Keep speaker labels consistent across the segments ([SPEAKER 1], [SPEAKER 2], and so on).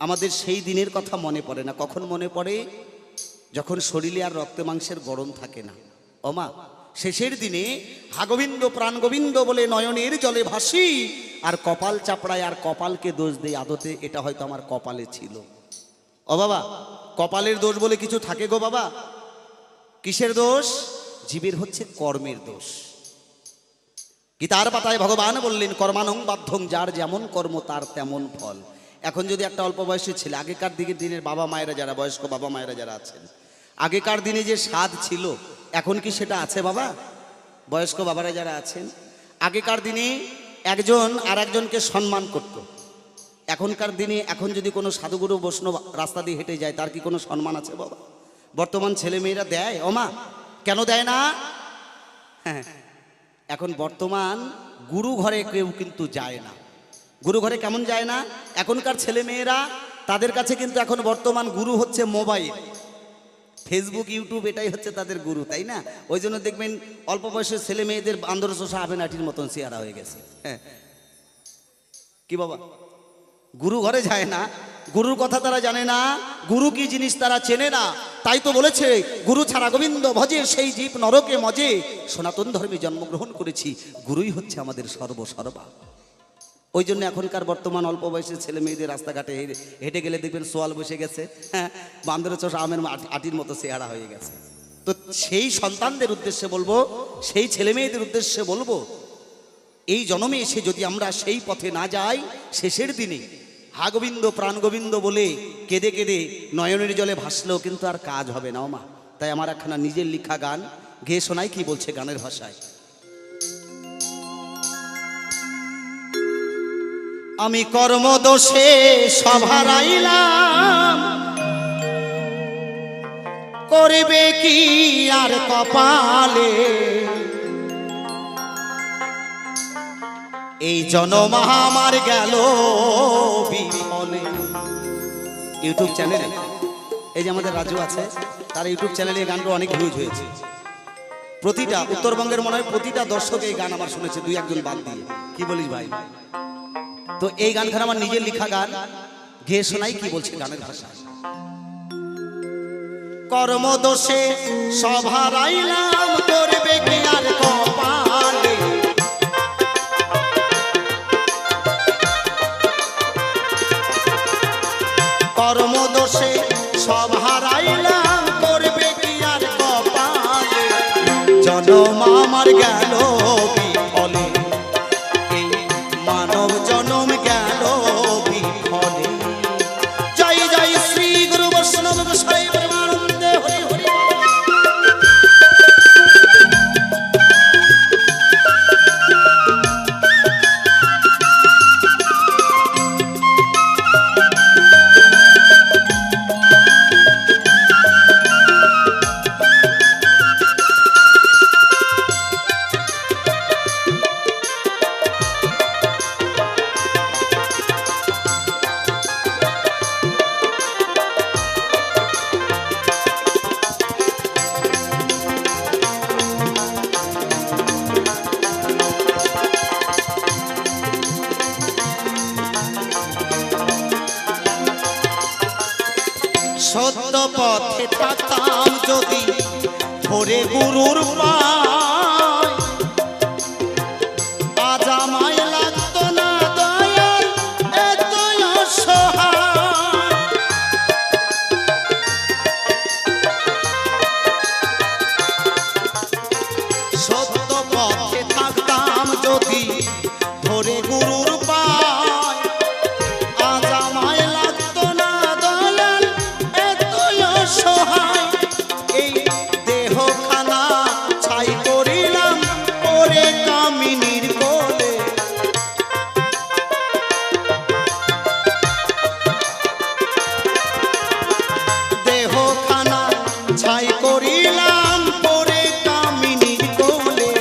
[SPEAKER 1] আমাদের সেই দিনের কথা মনে পড়ে না। কখন মনে পড়ে? যখন শরীরে আর রক্তে মাংসের গরম থাকে না। ওমা, শেষের দিনে হাগোবিন্দ প্রাণ গোবিন্দ বলে নয়নের জলে ভাসি, আর কপাল চাপড়ায় আর কপালকে দোষ দেই, আদতে এটা হয়তো আমার কপালে ছিল। ও বাবা, কপালের দোষ বলে কিছু থাকে গো বাবা? কিসের দোষ? জীবের হচ্ছে কর্মের দোষ। গীতার পাতায় ভগবান বললেন, কর্মানং বাধ্যং, যার যেমন কর্ম তার তেমন ফল। এখন যদি একটা অল্প বয়সী ছেলে, আগেকার দিনের বাবা মায়েরা যারা, বয়স্ক বাবা মায়েরা যারা আছেন, আগেকার দিনে যে স্বাদ ছিল এখন কি সেটা আছে বাবা? বয়স্ক বাবারা যারা আছেন, আগেকার দিনে একজন আর একজনকে সম্মান করত। এখনকার দিনে এখন যদি কোনো সাধুগুরু বৈষ্ণব রাস্তা দিয়ে হেঁটে যায়, তার কি কোনো সম্মান আছে বাবা? বর্তমান ছেলে মেয়েরা দেয়? ওমা, কেন দেয় না? হ্যাঁ, এখন বর্তমান গুরু ঘরে কেউ কিন্তু যায় না। গুরু ঘরে কেমন যায় না? এখনকার ছেলে মেয়েরা, তাদের কাছে কিন্তু এখন বর্তমান গুরু হচ্ছে মোবাইল, ফেসবুক, ইউটিউব, এটাই হচ্ছে তাদের গুরু, তাই না? ওই জন্য দেখবেন অল্প বয়সের ছেলে মেয়েদের আন্দরশোষা আবেনাটির মতন চেহারা হয়ে গেছে। হ্যাঁ, কি বাবা? গুরু ঘরে যায় না, গুরুর কথা তারা জানে না, গুরু কি জিনিস তারা চেনে না। তাই তো বলেছে, গুরু ছাড়া গোবিন্দ ভজে, সেই জীব নরকে মজে। সনাতন ধর্মে জন্মগ্রহণ করেছি, গুরুই হচ্ছে আমাদের সর্বসর্বা। ওই জন্য এখনকার বর্তমান অল্প বয়সের ছেলে মেয়েদের রাস্তাঘাটে হেঁটে গেলে দেখবেন সোয়াল বসে গেছে, হ্যাঁ, বান্দরের চোষ আমের আটির মতো চেহারা হয়ে গেছে। তো সেই সন্তানদের উদ্দেশ্যে বলবো, সেই ছেলে মেয়েদের উদ্দেশ্যে বলবো, এই জন্মে এসে যদি আমরা সেই পথে না যাই, শেষের দিনে হা গোবিন্দ প্রাণ গোবিন্দ বলে কেঁদে কেঁদে নয়নের জলে ভাসলেও কিন্তু আর কাজ হবে না। ওমা, তাই আমার একখানা নিজের লিখা গান গেয়ে শোনাই, কি বলছে গানের ভাষায়। আমি কর্মদোষে সভারাইলাম, করবে কি আর কপালে, এই জনম আমার গেল বিফলে। ইউটিউব চ্যানেলে, এই যে আমাদের রাজু আছে, তার ইউটিউব চ্যানেলে গানটা অনেক ভিউজ হয়েছে। প্রতিটা উত্তরবঙ্গের মনে হয় প্রতিটা দর্শক এই গান আমার শুনেছে, দুই একজন বাদ দিয়ে। কি বলিস ভাই? তো এই গানখানা আমার নিজের লিখা গান, গেয়ে শোনাই, কি বলছে গানের ভাষা। কর্মদোষে সভারাইলাম, করবে কি আর কপালে, কর্মদোষে সভারাইলাম, করবে কি আর কপালে, জনম আমার গেল বিফলে, এই মানব জনম গেল বিফলে। জয় জয় শ্রী গুরু বৈষ্ণব গোসাই প্রেমানন্দে, হরি হরি। সত্য পথে থাকতাম যদি ধরে গুরুর পায়, আজ আমায় লাগতো না দয়াল এতই অসহায়। সত্য পথে থাকতাম যদি ধরে গুরুর পায়, আজ আমায় লাগতো না দয়াল এতই অসহায়। এই দেহখানা ছাই করিলাম ওরে কামিনীর কোলে, দেহখানা ছাই করিলাম পরে কামিনীর কোলে,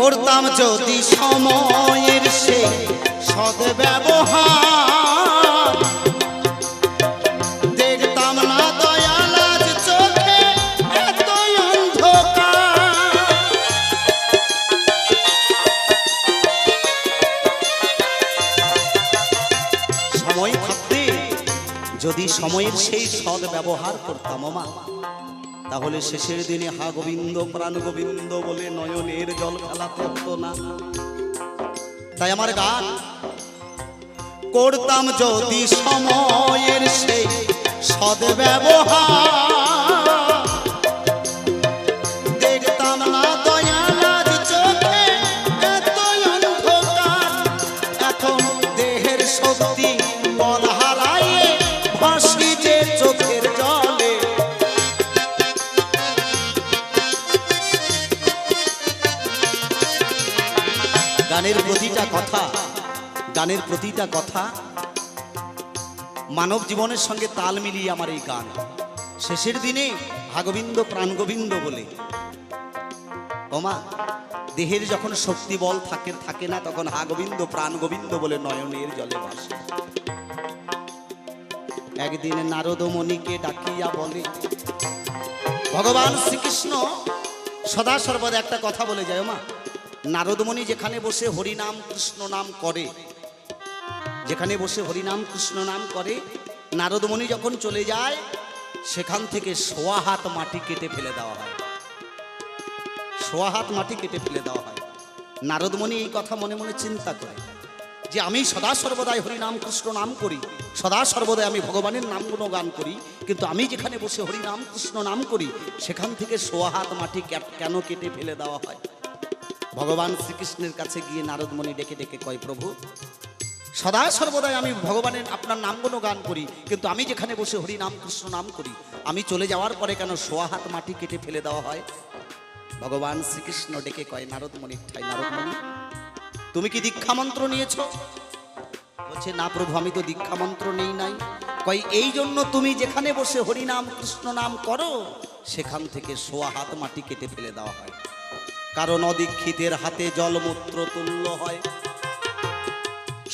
[SPEAKER 1] করতাম যদি সময়ের সে সদ্ব্যবহার, দেখতাম না দয়াল আজ চোখে এত অন্ধকার। সময় থাকতে যদি সময়ের সেই সদ্ব্যবহার করতাম মা, তাহলে শেষের দিনে হা গোবিন্দ প্রাণ গোবিন্দ বলে নয়নের জল ফেলাতে হতো না। তাই আমার গান, করতাম যদি সময়ের সেই সদ্ব্যবহার, দেখতাম না দয়াল আজ চোখে এত অন্ধকার। এখন দেহের শক্তি বল হারাইয়ে ভাসি যে চোখের জলে। গানের প্রতিটা কথা মানব জীবনের সঙ্গে তাল মিলিয়ে আমার এই গান। শেষের দিনে হা গোবিন্দ প্রাণ গোবিন্দ বলে, ওমা দেহের যখন শক্তি বল থাকে না, তখন হা গোবিন্দ প্রাণ গোবিন্দ বলে নয়নের জলে ভাসে। একদিন নারদ মুনিকে ডাকিয়া বলে, ভগবান শ্রীকৃষ্ণ সদা সর্বদা একটা কথা বলে যায়, ওমা নারদমণি যেখানে বসে হরিনাম কৃষ্ণ নাম করে, যেখানে বসে হরিনাম কৃষ্ণ নাম করে, নারদমণি যখন চলে যায় সেখান থেকে 1.5 হাত মাটি কেটে ফেলে দেওয়া হয়। 1.5 হাত মাটি কেটে ফেলে দেওয়া হয়। নারদমণি এই কথা মনে মনে চিন্তা করে যে আমি সদা সর্বদাই হরিনাম কৃষ্ণ নাম করি, সদা সর্বদাই আমি ভগবানের নাম গুণগান করি, কিন্তু আমি যেখানে বসে হরিনাম কৃষ্ণ নাম করি সেখান থেকে 1.5 হাত মাটি কেন কেটে ফেলে দেওয়া হয়। ভগবান শ্রীকৃষ্ণের কাছে গিয়ে নারদমণি ডেকে ডেকে কয়, প্রভু সদা সর্বদাই আমি ভগবানের আপনার নাম গুণগান করি, কিন্তু আমি যেখানে বসে হরিনাম কৃষ্ণ নাম করি, আমি চলে যাওয়ার পরে কেন 1.5 হাত মাটি কেটে ফেলে দেওয়া হয়। ভগবান শ্রীকৃষ্ণ ডেকে কয়, নারদমণি ঠাই নারদমণি, তুমি কি দীক্ষা মন্ত্র নিয়েছ? বলছে, না প্রভু আমি তো দীক্ষা মন্ত্র নেই নাই। কয়, এই জন্য তুমি যেখানে বসে হরিনাম কৃষ্ণ নাম করো সেখান থেকে 1.5 হাত মাটি কেটে ফেলে দেওয়া হয়, কারণ অদীক্ষিতের হাতে জলমূত্র তুল্য হয়।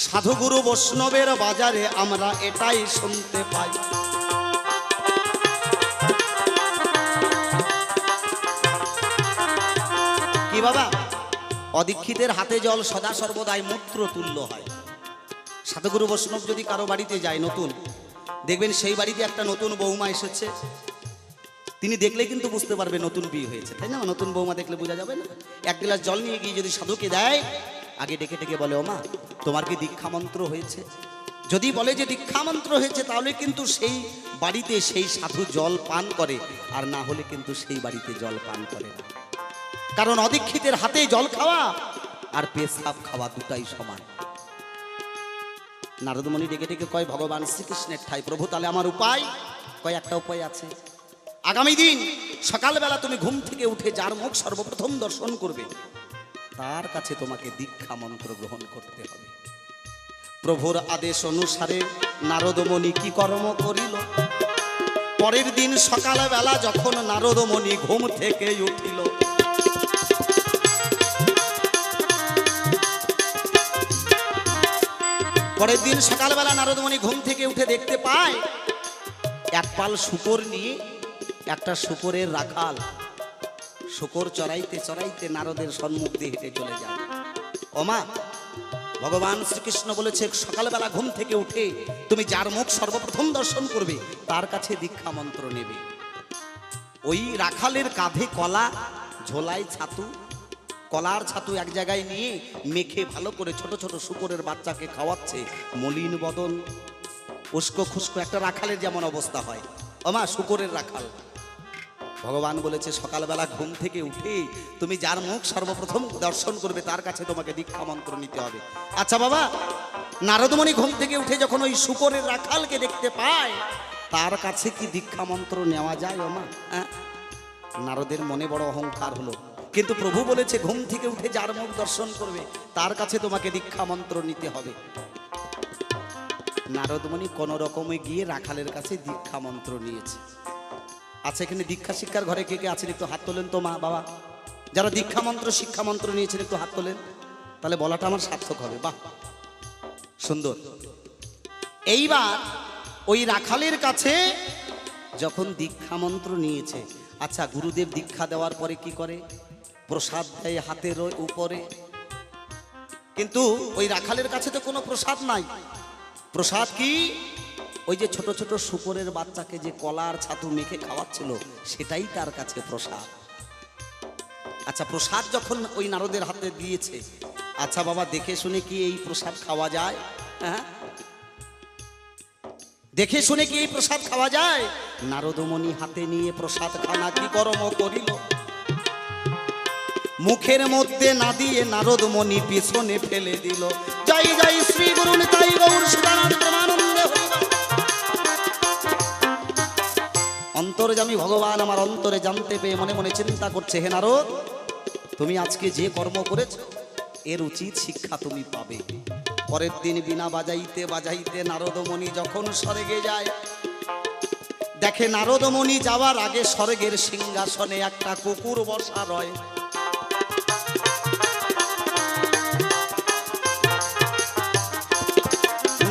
[SPEAKER 1] সাধুগুরু বৈষ্ণবের বাজারে আমরা এটাই শুনতে পাই। কি বাবা, অদীক্ষিতের হাতে জল সদা সর্বদাই মূত্র তুল্য হয়। সাধুগুরু বৈষ্ণব যদি কারো বাড়িতে যায় নতুন, দেখবেন সেই বাড়িতে একটা নতুন বৌমা এসেছে, তিনি দেখলে কিন্তু বুঝতে পারবে নতুন বিয়ে হয়েছে, তাই না? নতুন বৌমা দেখলে বোঝা যাবে না? 1 গ্লাস জল নিয়ে গিয়ে যদি সাধুকে দেয়, আগে ডেকে ডেকে বলে, ওমা তোমার কি দীক্ষা মন্ত্র হয়েছে? যদি বলে যে দীক্ষা মন্ত্র হয়েছে, তাহলে কিন্তু সেই বাড়িতে সেই সাধু জল পান করে, আর না হলে কিন্তু সেই বাড়িতে জল পান করে না। কারণ অদীক্ষিতের হাতে জল খাওয়া আর পেশাব খাওয়া দুটাই সমান। নারদমণি ডেকে ডেকে কয়, ভগবান শ্রীকৃষ্ণের ঠাই প্রভু, তাহলে আমার উপায়? কয়, একটা উপায় আছে। আগামী দিন সকালবেলা তুমি ঘুম থেকে উঠে যার মুখ সর্বপ্রথম দর্শন করবে, তার কাছে তোমাকে দীক্ষা মন্ত্র গ্রহণ করতে হবে। প্রভুর আদেশ অনুসারে নারদমণি কি কর্ম করিল? পরের দিন সকালবেলা যখন নারদমণি ঘুম থেকে উঠিল, পরের দিন সকালবেলা নারদমণি ঘুম থেকে উঠে দেখতে পায় এক পাল শূকর নিয়ে একটা শূকরের রাখাল শূকর চড়াইতে চড়াইতে নারদের সম্মুখ দিয়ে হেঁটে চলে যায়। ওমা ভগবান শ্রীকৃষ্ণ বলেছে, সকালবেলা ঘুম থেকে উঠে তুমি যার মুখ সর্বপ্রথম দর্শন করবে তার কাছে দীক্ষা মন্ত্র নেবে। ওই রাখালের কাঁধে কলা, ঝোলায় ছাতু, কলার ছাতু এক জায়গায় নিয়ে মেখে ভালো করে ছোট ছোট শূকরের বাচ্চাকে খাওয়াচ্ছে। মলিন বদন, উস্কো খুস্কো একটা রাখালের যেমন অবস্থা হয়, ওমা শূকরের রাখাল। ভগবান বলেছে, সকালবেলা ঘুম থেকে উঠে তুমি যার মুখ সর্বপ্রথম দর্শন করবে তার কাছে তোমাকে দীক্ষা মন্ত্র নিতে হবে। আচ্ছা বাবা, নারদমণি ঘুম থেকে উঠে যখন ওই শূকরের রাখালকে দেখতে পায়, তার কাছে কি দীক্ষা মন্ত্র নেওয়া যায়? ওমা নারদের মনে বড় অহংকার হলো, কিন্তু প্রভু বলেছে ঘুম থেকে উঠে যার মুখ দর্শন করবে তার কাছে তোমাকে দীক্ষা মন্ত্র নিতে হবে। নারদমণি কোন রকমে গিয়ে রাখালের কাছে দীক্ষা মন্ত্র নিয়েছে। আচ্ছা, এখানে দীক্ষা শিক্ষার ঘরে কে কে আছেন একটু হাত তোলেন তো মা বাবা। যারা দীক্ষা মন্ত্র শিক্ষা মন্ত্র নিয়েছেন একটু হাত তোলেন, তাহলে বলাটা আমার সার্থক হবে। বাহ, সুন্দর। এইবার ওই রাখালের কাছে যখন দীক্ষা মন্ত্র নিয়েছে, আচ্ছা গুরুদেব দীক্ষা দেওয়ার পরে কি করে? প্রসাদ দেয় হাতের উপরে, কিন্তু ওই রাখালের কাছে তো কোনো প্রসাদ নাই। প্রসাদ কি? ওই যে ছোট ছোট শুকরের বাচ্চাকে যে কলার ছাতু মেখে খাওয়াচ্ছিল, সেটাই তার কাছে প্রসাদ। আচ্ছা প্রসাদ যখন ওই নারদের হাতে দিয়েছে, আচ্ছা বাবা দেখে শুনে কি এই প্রসাদ খাওয়া যায়? হ্যাঁ, দেখে শুনে কি এই প্রসাদ খাওয়া যায়? নারদমণি হাতে নিয়ে প্রসাদ খানা কি গরম করিল, মুখের মধ্যে না দিয়ে নারদমণি পিছনে ফেলে দিল। জয় জয় শ্রী গুরু নিতাই গৌর সদানন্দ প্রেমানন্দে। অন্তর্যামী ভগবান আমার অন্তরে জানতে পেয়ে মনে মনে চিন্তা করছে, হে নারদ, তুমি আজকে যে কর্ম করেছ এর উচিত শিক্ষা তুমি পাবে। পরের দিন বিনা বাজাইতে বাজাইতে নারদমণি যখন স্বর্গে যায়, দেখে নারদমণি যাওয়ার আগে স্বর্গের সিংহাসনে একটা কুকুর বসা রয়।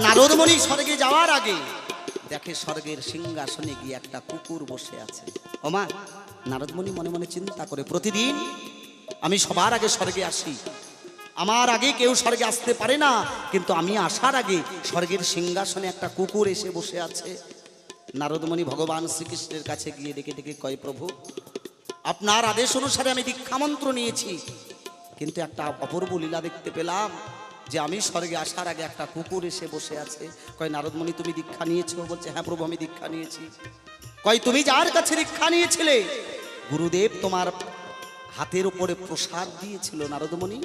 [SPEAKER 1] নারদমণি স্বর্গে যাওয়ার আগে দেখে স্বর্গের সিংহাসনে গিয়ে একটা কুকুর বসে আছে। ওমা, নারদমণি মনে মনে চিন্তা করে, প্রতিদিন আমি সবার আগে স্বর্গে আসি, আমার আগে কেউ স্বর্গে আসতে পারে না, কিন্তু আমি আসার আগে স্বর্গের সিংহাসনে একটা কুকুর এসে বসে আছে। নারদমণি ভগবান শ্রীকৃষ্ণের কাছে গিয়ে ডেকে ডেকে কয়, প্রভু আপনার আদেশ অনুসারে আমি দীক্ষা মন্ত্র নিয়েছি, কিন্তু একটা অপূর্ব লীলা দেখতে পেলাম যে আমি স্বর্গে আসার আগে একটা কুকুর এসে বসে আছে। কয় নারদমণি তুমি দীক্ষা নিয়েছো? বলছে হ্যাঁ প্রভু আমি দীক্ষা নিয়েছি। কয় তুমি যার কাছে দীক্ষা নিয়েছিলে গুরুদেব তোমার হাতের উপরে প্রসাদ দিয়েছিল নারদমণি,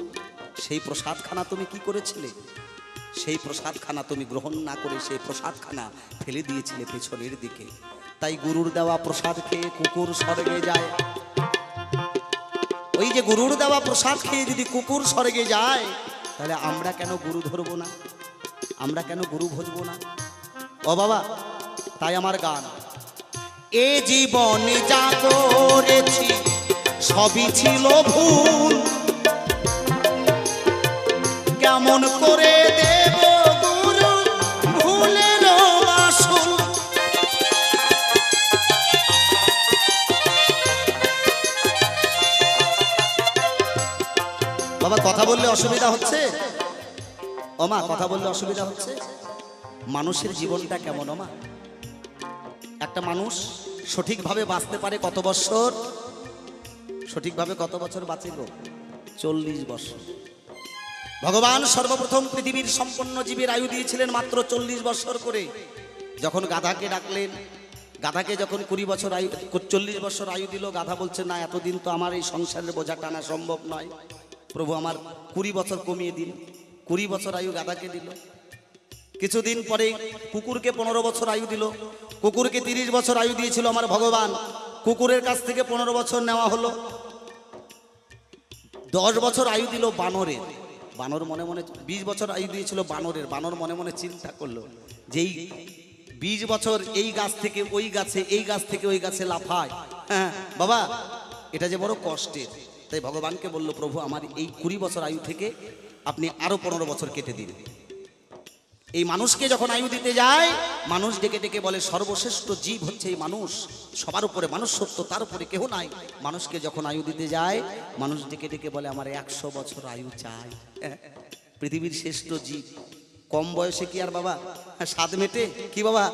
[SPEAKER 1] সেই প্রসাদখানা তুমি কি করেছিলে? সেই প্রসাদখানা তুমি গ্রহণ না করে সেই প্রসাদখানা ফেলে দিয়েছিলে পেছনের দিকে। তাই গুরুর দেওয়া প্রসাদ খেয়ে কুকুর স্বর্গে যায়। ওই যে গুরুর দেওয়া প্রসাদ খেয়ে যদি কুকুর স্বর্গে যায়, তাহলে আমরা কেন গুরু ধরবো না? আমরা কেন গুরু ভজবো না? ও বাবা, তাই আমার গান, এ জীবনে যা করেছি সবই ছিল ভুল, কেমন করে দেব গুরু ভুলের মাসুল। বাবা কথা বললে অসুবিধা হচ্ছে? ওমা কথা বললে অসুবিধা হচ্ছে? মানুষের জীবনটা কেমন ওমা? একটা মানুষ সঠিকভাবে বাঁচতে পারে কত বছর? সঠিকভাবে কত বছর বাঁচে গো? 40 বছর। ভগবান সর্বপ্রথম পৃথিবীর সম্পন্ন জীবের আয়ু দিয়েছিলেন মাত্র 40 বছর করে। যখন গাধাকে ডাকলেন, গাধাকে যখন 20 বছর আয়ু 40 বছর আয়ু দিল, গাধা বলছে না এতদিন তো আমার এই সংসারের বোঝা টানা সম্ভব নয়, প্রভু আমার 20 বছর কমিয়ে দিন। 20 বছর আয়ু গাধাকে দিল। কিছুদিন পরে কুকুরকে 15 বছর আয়ু দিল। কুকুরকে 30 বছর আয়ু দিয়েছিল আমার ভগবান, কুকুরের কাছ থেকে 15 বছর নেওয়া হলো। 10 বছর আয়ু দিল বানরের। বানর মনে মনে 20 বছর আয়ু দিয়েছিল বানরের। বানর মনে মনে চিন্তা করলো যেই 20 বছর এই গাছ থেকে ওই গাছে, এই গাছ থেকে ওই গাছে লাফায়, হ্যাঁ বাবা এটা যে বড় কষ্টের। তাই ভগবানকে বলল, প্রভু আমার এই 20 বছর আয়ু থেকে আপনি আরো 15 বছর কেটে দিন। এই মানুষকে যখন আয়ু দিতে যায়, মানুষ ডেকে ডেকে বলে সর্বশ্রেষ্ঠ জীব হচ্ছে এই মানুষ, সবার উপরে মানুষ সত্য, তার উপরে কেহ নাই। মানুষকে যখন আয়ু দিতে যায়, মানুষ ডেকে ডেকে বলে আমার 100 বছর আয়ু চাই। পৃথিবীর শ্রেষ্ঠ জীব, কম বয়সে কি আর বাবা স্বাদ মেটে কি বাবা?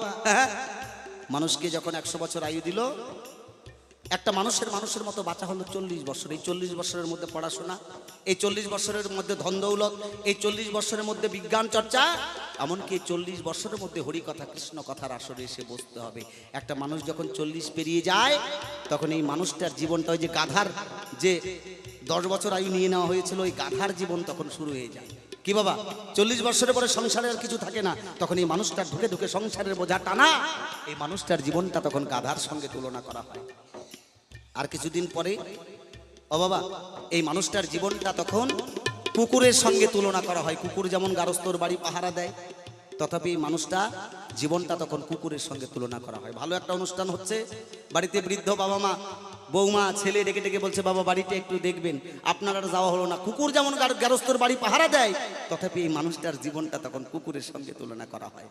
[SPEAKER 1] মানুষকে যখন 100 বছর আয়ু দিল, একটা মানুষের মতো বাঁচা হলো 40 বছর। এই 40 বছরের মধ্যে পড়াশোনা, এই 40 বছরের মধ্যে ধন দৌলত, এই 40 বছরের মধ্যে বিজ্ঞান চর্চা, এমনকি 40 বছরের মধ্যে হরিকথা কৃষ্ণ কথার আসরে এসে বসতে হবে। একটা মানুষ যখন 40 পেরিয়ে যায়, তখন এই মানুষটার জীবনটা, ওই যে গাধার যে 10 বছর আয়ু নিয়ে নেওয়া হয়েছিল, ওই গাধার জীবন তখন শুরু হয়ে যায়। কি বাবা? 40 বছরের পরে সংসারে আর কিছু থাকে না, তখন এই মানুষটার ঢুকে ঢুকে সংসারের বোঝা টানা, এই মানুষটার জীবনটা তখন গাধার সঙ্গে তুলনা করা হয়। আর কিছুদিন পরে ও বাবা এই মানুষটার জীবনটা তখন কুকুরের সঙ্গে তুলনা করা হয়। কুকুর যেমন গারস্থর বাড়ি পাহারা দেয়, তথাপি এই মানুষটা জীবনটা তখন কুকুরের সঙ্গে তুলনা করা হয়। ভালো একটা অনুষ্ঠান হচ্ছে, বাড়িতে বৃদ্ধ বাবা মা বৌমা ছেলে ডেকে ডেকে বলছে বাবা বাড়িটা একটু দেখবেন, আপনার আর যাওয়া হলো না। কুকুর যেমন গেরস্তর বাড়ি পাহারা দেয়, তথাপি এই মানুষটার জীবনটা তখন কুকুরের সঙ্গে তুলনা করা হয়।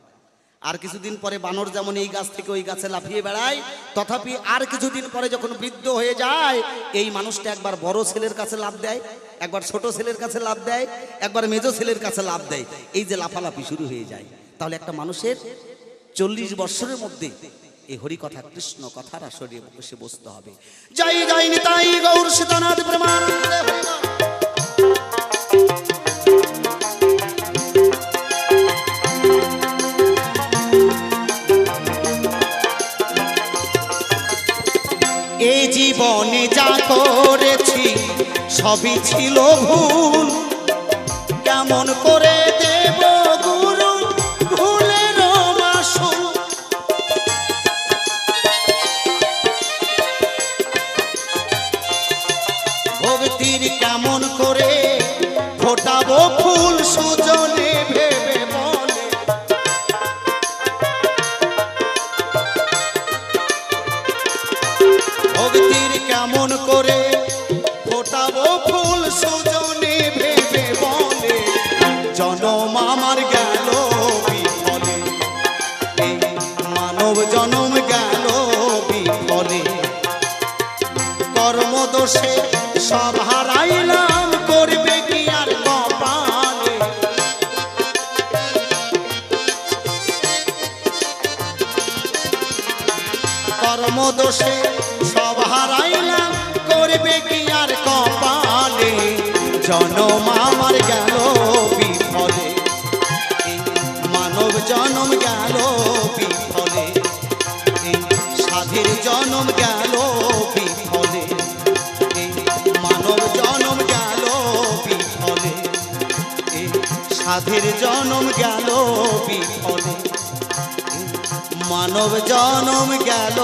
[SPEAKER 1] আর কিছুদিন পরে বানর যেমন এই গাছ থেকে ওই গাছে লাফিয়ে বেড়ায়, তথাপি আর কিছুদিন পরে যখন বৃদ্ধ হয়ে যায়, এই মানুষটা একবার বড় ছেলের কাছে লাফ দেয়, একবার ছোট ছেলের কাছে লাফ দেয়, একবার মেজো ছেলের কাছে লাফ দেয়। এই যে লাফালাফি শুরু হয়ে যায়, তাহলে একটা মানুষের 40 বৎসরের মধ্যে এই হরি কথা কৃষ্ণ কথার আসরে বসে বসতে হবে। জয় জয় নিতাই গৌর সীতানাথ প্রেমানন্দে হরি বল। এই জীবনে যা করেছি সবই ছিল ভুল, কেমন করে দেব গুরু ভুলের মাসুল। ভক্তির কেমন করে ফোটাবো ফুল সুজনে ভেবে বলে। ভক্তির কেমন করে ফোটাবো ফুল সুজনে ভেবে বলে। জনম আমার গেল বিফলে, এই মানব জনম গেল বিফলে। কর্মদোষে সব হারাইলাম, করবে কি আর কপালে। কর্মদোষে সব হারাইলাম, করবে কি আর কপালে। জনম আমার গেল বিফলে, এই মানব জনম গেল বিফলে। এই সাধের জনম গেল বিফলে, এই মানব জনম গেল বিফলে। এই সাধের জনম গেল বিফলে, মানব জনম গেল